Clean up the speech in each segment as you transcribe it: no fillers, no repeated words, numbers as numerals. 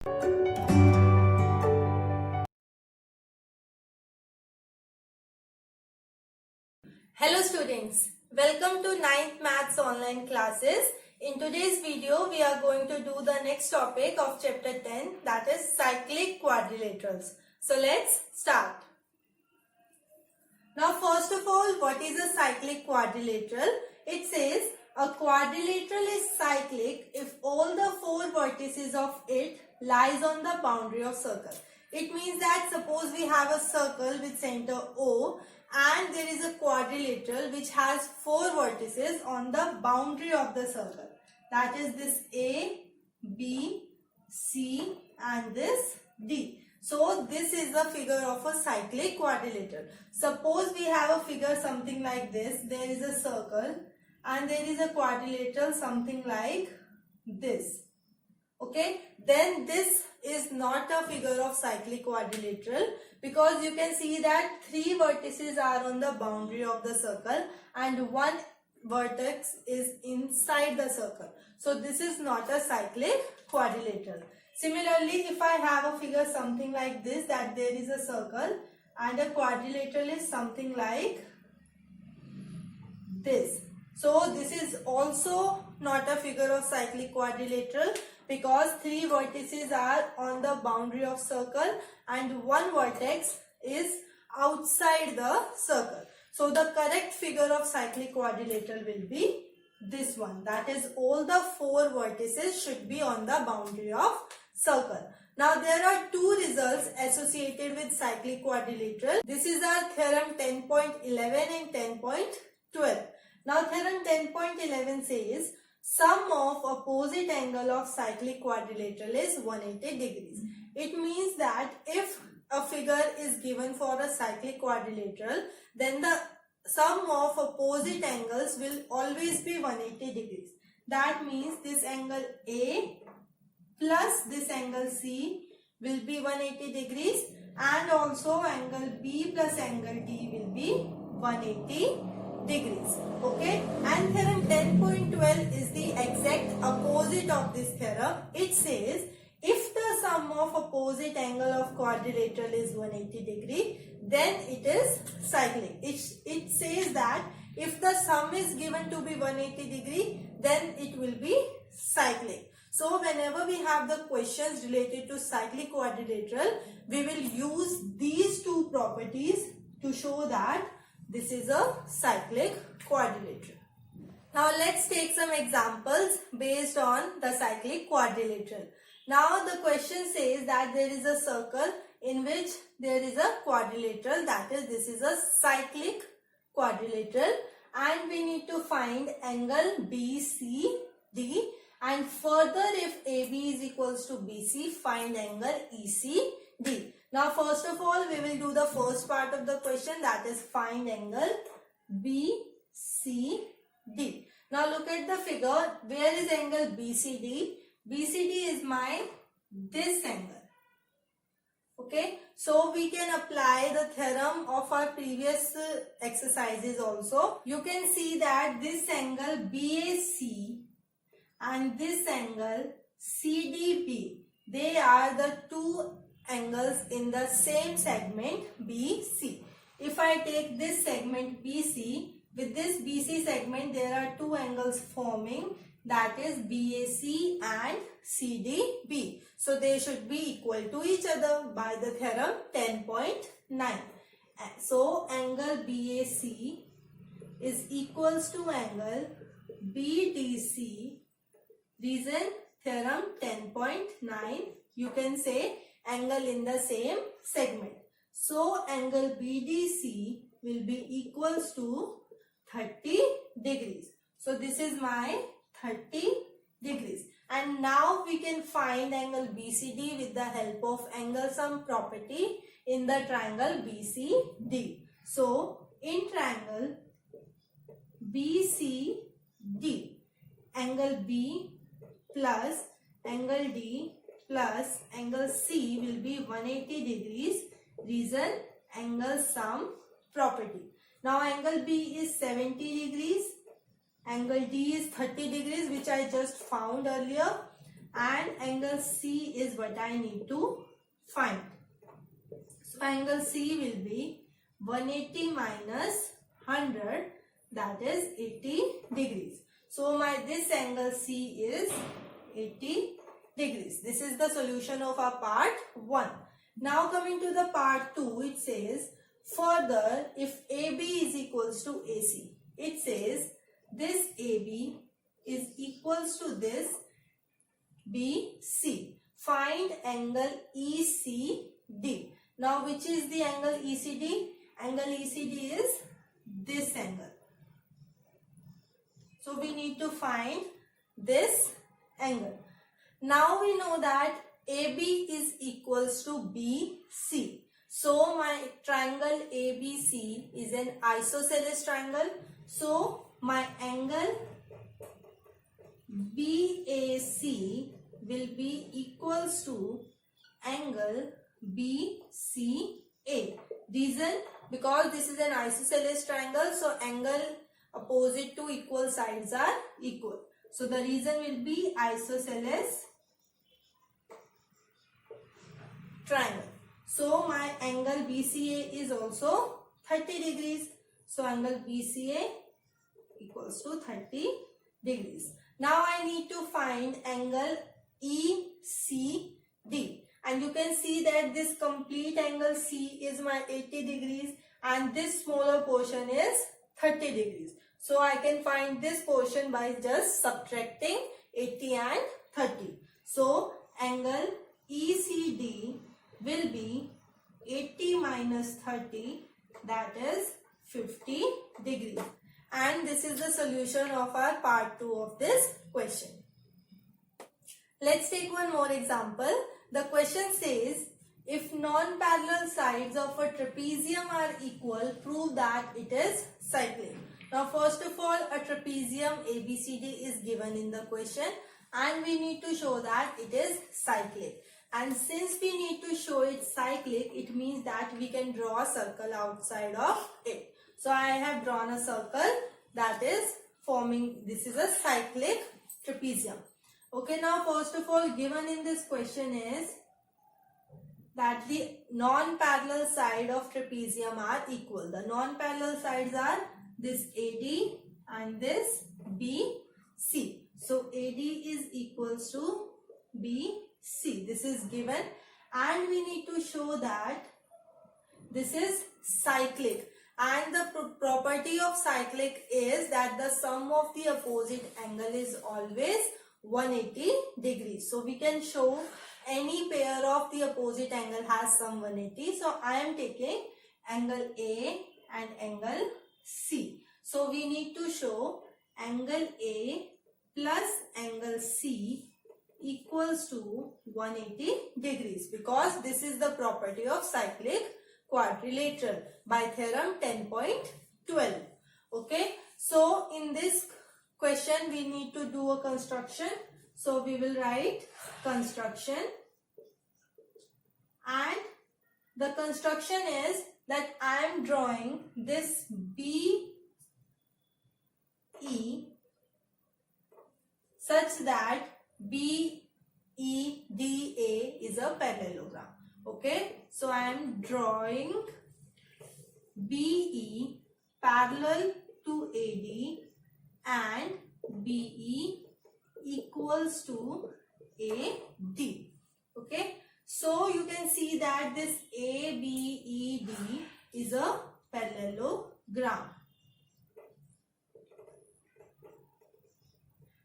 Hello students, welcome to 9th Maths online classes. In today's video, we are going to do the next topic of chapter 10, that is cyclic quadrilaterals. So let's start. Now first of all, what is a cyclic quadrilateral? It says a quadrilateral is cyclic if all the four vertices of it lies on the boundary of circle. It means that suppose we have a circle with center O and there is a quadrilateral which has four vertices on the boundary of the circle. That is this A, B, C and this D. So this is the figure of a cyclic quadrilateral. Suppose we have a figure something like this. There is a circle and there is a quadrilateral something like this. Okay, then this is not a figure of cyclic quadrilateral because you can see that three vertices are on the boundary of the circle and one vertex is inside the circle. So this is not a cyclic quadrilateral. Similarly, if I have a figure something like this, that there is a circle and a quadrilateral is something like this. So this is also not a figure of cyclic quadrilateral because three vertices are on the boundary of circle and one vertex is outside the circle. So the correct figure of cyclic quadrilateral will be this one. That is, all the four vertices should be on the boundary of circle. Now there are two results associated with cyclic quadrilateral. This is our theorem 10.11 and 10.12. Now theorem 10.11 says sum of opposite angle of cyclic quadrilateral is 180 degrees. It means that if a figure is given for a cyclic quadrilateral, then the sum of opposite angles will always be 180 degrees. That means this angle A plus this angle C will be 180 degrees and also angle B plus angle D will be 180 degrees. Okay, and theorem 10.12 is the exact opposite of this theorem. It says if the sum of opposite angle of quadrilateral is 180 degree, then it is cyclic. It says that if the sum is given to be 180 degree, then it will be cyclic. So whenever we have the questions related to cyclic quadrilateral, we will use these two properties to show that this is a cyclic quadrilateral. Now let's take some examples based on the cyclic quadrilateral. Now the question says that there is a circle in which there is a quadrilateral, that is, this is a cyclic quadrilateral, and we need to find angle BCD, and further if AB is equals to BC, find angle ECD. Now first of all we will do the first part of the question, that is find angle BCD. Now look at the figure. Where is angle BCD? BCD is this angle. Okay, so we can apply the theorem of our previous exercises also. You can see that this angle BAC and this angle CDB, they are the two angles in the same segment BC. If I take this segment BC, with this BC segment there are two angles forming, that is BAC and CDB. So they should be equal to each other by the theorem 10.9. So angle BAC is equals to angle BDC. Reason theorem 10.9. You can say angle in the same segment. So angle BDC will be equals to 30 degrees. So this is my 30 degrees. And now we can find angle BCD with the help of angle sum property in the triangle BCD. So in triangle BCD, angle B plus angle D plus angle C will be 180 degrees. Reason angle sum property. Now angle B is 70 degrees. Angle D is 30 degrees, which I just found earlier. and angle C is what I need to find. So angle C will be 180 minus 100, that is 80 degrees. So this angle C is 80 degrees. This is the solution of our part 1. Now coming to the part 2, it says further if AB is equals to AC, it says this AB is equals to this BC. Find angle ECD. Now which is the angle ECD? Angle ECD is this angle. So we need to find this angle. Now we know that AB is equals to BC. So my triangle ABC is an isosceles triangle. So my angle BAC will be equals to angle BCA. Reason? Because this is an isosceles triangle, so angle opposite to equal sides are equal. So the reason will be isosceles triangle. So my angle BCA is also 30 degrees. So angle BCA equals to 30 degrees. Now I need to find angle ECD. And you can see that this complete angle C is my 80 degrees and this smaller portion is 30 degrees. So I can find this portion by just subtracting 80 and 30. So angle ECD will be 80 minus 30, that is 50 degrees. And this is the solution of our part 2 of this question. Let's take one more example. The question says, if non-parallel sides of a trapezium are equal, prove that it is cyclic. Now first of all, a trapezium ABCD is given in the question and we need to show that it is cyclic. And since we need to show it cyclic, it means that we can draw a circle outside of it. So I have drawn a circle that is forming, this is a cyclic trapezium. Okay, now first of all, given in this question is that the non-parallel side of trapezium are equal. The non-parallel sides are this AD and this BC. So AD is equals to BC. This is given and we need to show that this is cyclic. And the property of cyclic is that the sum of the opposite angle is always 180 degrees. So we can show any pair of the opposite angle has sum 180. So I am taking angle A and angle C. So we need to show angle A plus angle C equals to 180 degrees because this is the property of cyclic quadrilateral by theorem 10.12. Okay, so in this question we need to do a construction. So we will write construction, and the construction is that I am drawing this BE such that BEDA is a parallelogram. Okay, so I am drawing BE parallel to AD and BE equals to AD. Okay, so you can see that this ABED is a parallelogram.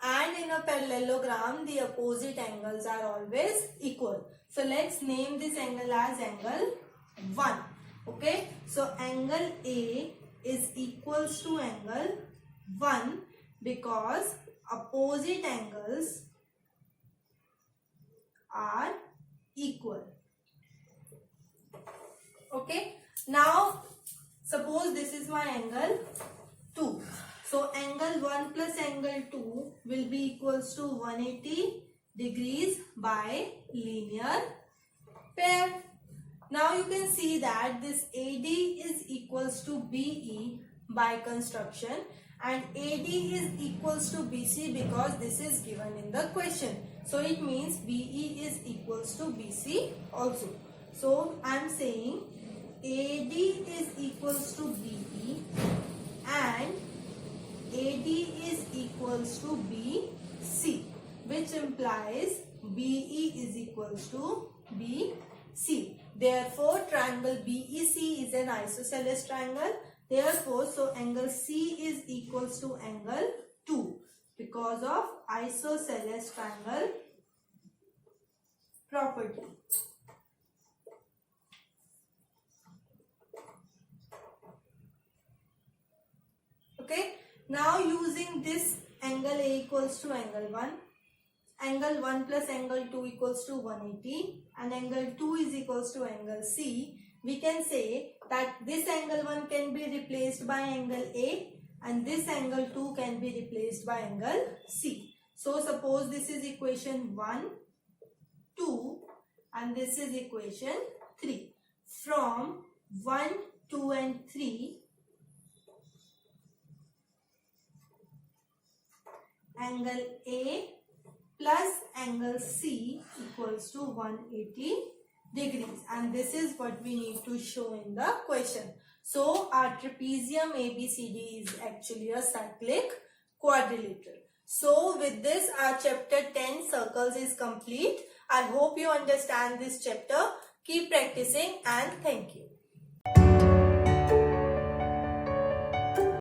And in a parallelogram, the opposite angles are always equal. So let's name this angle as angle 1. Okay, so angle A is equals to angle 1 because opposite angles are equal. Okay, now suppose this is my angle 2. So angle 1 plus angle 2 will be equals to 180 degrees by linear pair. Now you can see that this AD is equals to BE by construction and AD is equals to BC because this is given in the question. So it means BE is equals to BC also. So I am saying AD is equals to BE and AD is equals to BC, which implies BE is equals to BC. Therefore, triangle BEC is an isosceles triangle. Therefore, so angle C is equals to angle 2 because of isosceles triangle property. Okay. Now using this angle A equals to angle 1. Angle 1 plus angle 2 equals to 180 and angle 2 is equals to angle C. We can say that this angle 1 can be replaced by angle A and this angle 2 can be replaced by angle C. So suppose this is equation 1, 2 and this is equation 3. From 1, 2 and 3, angle A plus angle C equals to 180 degrees, and this is what we need to show in the question. So our trapezium ABCD is actually a cyclic quadrilateral. So with this our chapter 10 circles is complete. I hope you understand this chapter. Keep practicing and thank you.